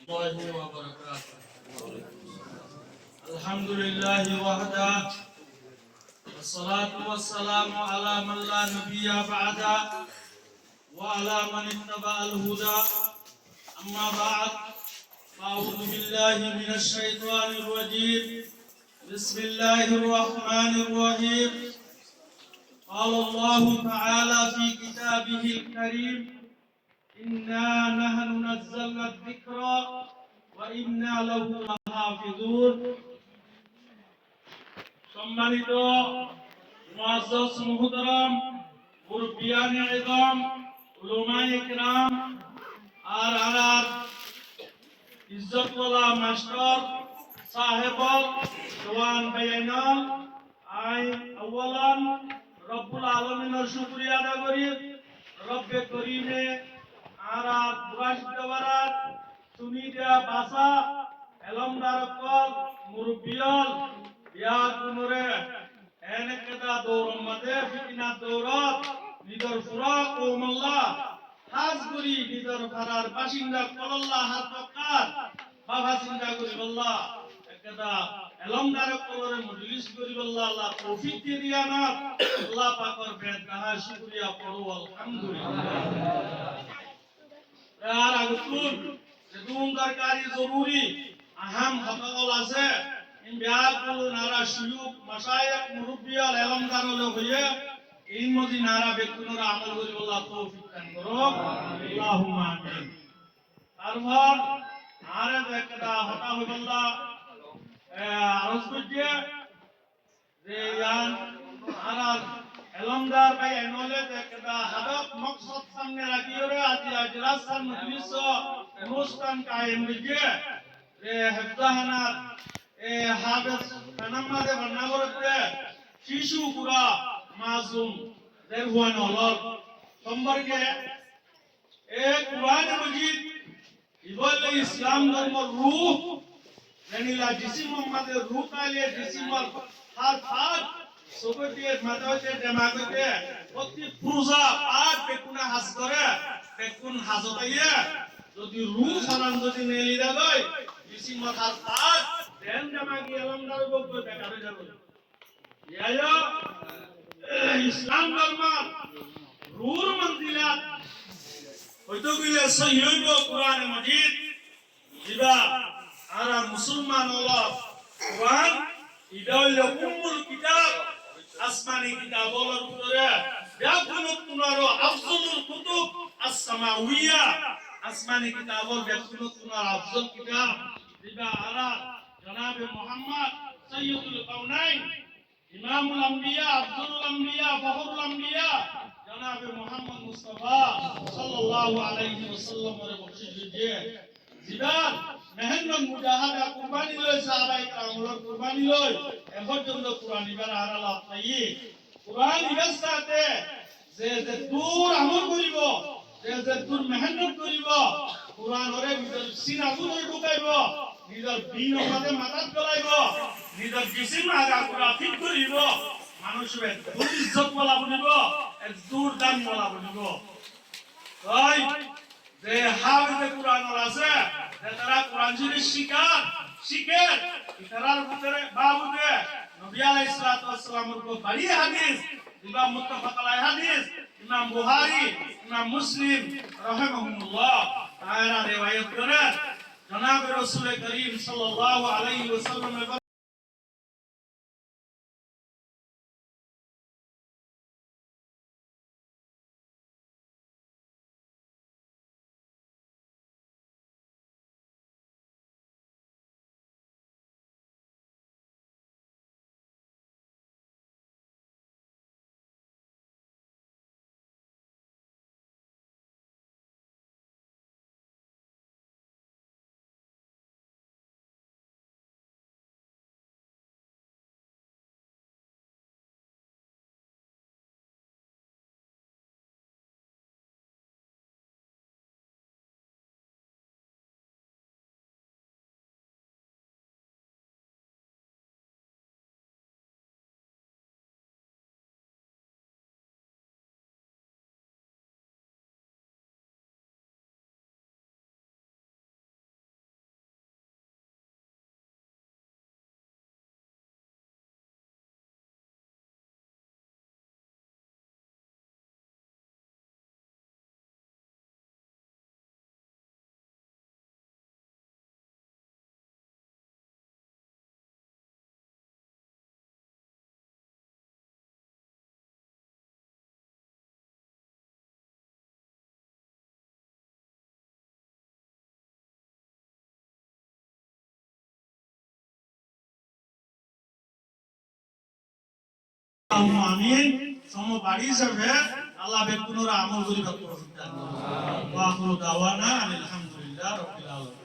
الله وبركاته. الحمد لله وحده والصلاة والسلام على من لا نبي بعده وعلى من اتبع الهدى. أما بعد، أعوذ بالله من الشيطان الرجيم. بسم الله الرحمن الرحيم. قال الله تعالى في كتابه الكريم: إنا نحن نزلنا الذكر وإنا له لحافظون. সম্মানিত মুআজ্জাজ মুহতারাম, মুরব্বিয়ানে ইযাম, উলামায়ে কিরাম, আর ইজ্জতওয়ালা master সাহেবল, jawan ভাইয়ানাল, I আউয়ালান রব্বুল আলামিনের শুকরিয়া আদা করি। রব্বে করিমে আরা দুরাশিদাবারাত সুনিদা বাসা এলমদারকল মুরব্বিয়াল ইয়া কুনরে এনেকেদা দৌরমদে ফিতিনা দৌরত নিদর ফুরাক ও মোল্লা হাজগুরি নিদর ফারার বাসিন্দা কল্লাহ হাতকার বাবা চিন্তা করি আল্লাহ একেদা এলমদারকলরে মজলিস করি আল্লাহ তৌফিক দিয়ে দিয়া না আল্লাহ পাকের বেদনাহ শুকরিয়া পড়ো আলহামদুলিল্লাহ। আর আগুন যেদুন দরকারি জরুরি আহাম হতকল আছে ইন বিয়াকুল নারা শুয়ুক মাশায়েখ মুরব্বিয়াল এলমদারল হইয়ে এই মজি নারা ব্যক্তিরা আমল করি আল্লাহ তৌফিক দান করো আল্লাহুম্মা আমিন। তারপর আরে একটা হতা হইবল্লাহ আরজ করিয়ে যে ইয়ান আরা এলমদার ভাই এনলে একটা হাদফ মকসদ সামনে রাখিয়ে আজি আজলাস মজলিস অনুষ্ঠান কায়েম হইয়ে যে হেফজাহানার হাফেজ নামাজে বর্ণাবরতে শিশু পুরা মাসুম দের হুয়ান হলর সম্পর্কে কুরআন মজিদ ইবলে ইসলাম ধর্ম রূহ জানিলা জিসিম মোহাম্মদের রূহ আলে জিসিমর হাত হাত সবতে মাথাতে জামাতে প্রতি পূজা আর বেকুনা হাজ করে বেকুন হাজতাইয়ে যদি রূহ সালাম যদি নেলি দেয় জিসিমর হাত হাত দেন জামা কি আলমদার বকবে বেকারে যাবে। ইয়া ইসলাম ধর্ম রূর মন্দিলাত হয়তো গিলে সহিহ কুরআন মজিদ জিবা আর মুসলমান হলো কুরআন ইদা হলো উম্মুল কিতাব আসমানি কিতাবর উপরে ব্যাকুনত তুনারো আফজলুল কুতুব আস-সামাউইয়া আসমানি কিতাবর ব্যাকুনত তুনার আফজল কিতাব জিবা আরা জনাব মুহাম্মদ সাইয়্যিদুল কাউনাইন ইমামুল আম্বিয়া আফজলুল আম্বিয়া ফখরুল আম্বিয়া জনাব মুহাম্মদ মুস্তাফা সাল্লাল্লাহু আলাইহি ওয়াসাল্লামের বখশিশ দিয়ে জিবাদ মেহনত মুজাহাদা কুরবানি লয় সাহাবায়ে কেরামর কুরবানি লয় এপর্যন্ত কুরআন ইবার আরালা তাই কুরআন ইবাসাতে যে দূর আমল করিব যে দূর মেহনত করিব কুরআন ওরে ভিতর সিনা গুলো ঢুকাইব নিজের দিন ওখানে মাথাত গলাইব নিজের জিসিম আগা পুরা ঠিক করিব মানুষের দূর ইজ্জত বলা বলিব এক দূর দান বলা বলিব। তাই যে হাফেজে কুরআন আছে যে তারা কুরআন শরীফ শিখে তারার ভিতরে বাবুতে নবী আলাইহিস সালাতু ওয়াস সালামের কো বাড়ি হাদিস ইমাম মুত্তাফাক আলাইহি হাদিস ইমাম বুখারী ইমাম মুসলিম রাহিমাহুমুল্লাহ তারা রিওয়ায়াত করেন জনাব রাসূল করিম সাল্লাল্লাহু আলাইহি ওয়াসাল্লাম আমিন সমবাড়ি হিসাবে আল্লাহ বেকুনরা আমল করি বাকু ওয়া আখিরু দাওয়ানা আলহামদুলিল্লাহ রাব্বিল আলামিন।